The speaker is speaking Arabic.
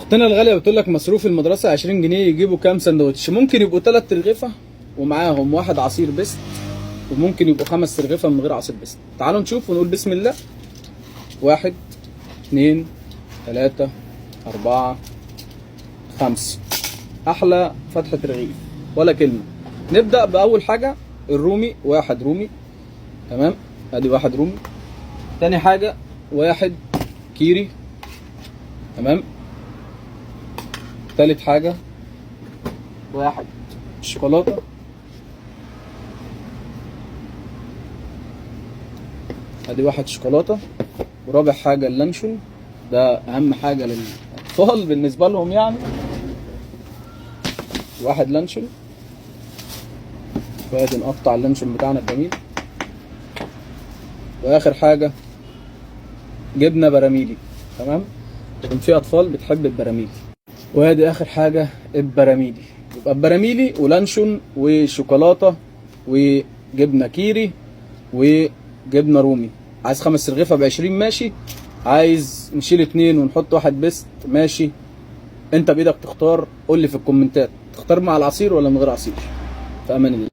اختنا الغاليه بتقول لك مصروف المدرسه 20 جنيه يجيبوا كام سندوتش؟ ممكن يبقوا 3 رغيفه ومعاهم واحد عصير بيست، وممكن يبقوا 5 رغيفه من غير عصير بيست. تعالوا نشوف ونقول بسم الله. 1 2 3 4 5. احلى فتحه رغيف ولا كلمه. نبدا باول حاجه الرومي. 1 رومي، تمام، ادي 1 رومي. تاني حاجه 1 كيري، تمام. تالت حاجه 1 شوكولاته. ادي 1 شوكولاته. ورابع حاجه اللانشون، ده اهم حاجه للاطفال بالنسبه لهم يعني. 1 لانشون. وادي نقطع اللانشون بتاعنا الجميل. واخر حاجه جبنه براميلي، تمام، لكن في اطفال بتحب البراميلي. وادي اخر حاجه البراميلي. يبقى البراميلي ولانشون وشوكولاته وجبنه كيري وجبنه رومي. عايز 5 رغيفه ب20 ماشي، عايز نشيل 2 ونحط 1 بيست ماشي. انت بايدك تختار. قول لي في الكومنتات تختار مع العصير ولا من غير عصير. في امان الله.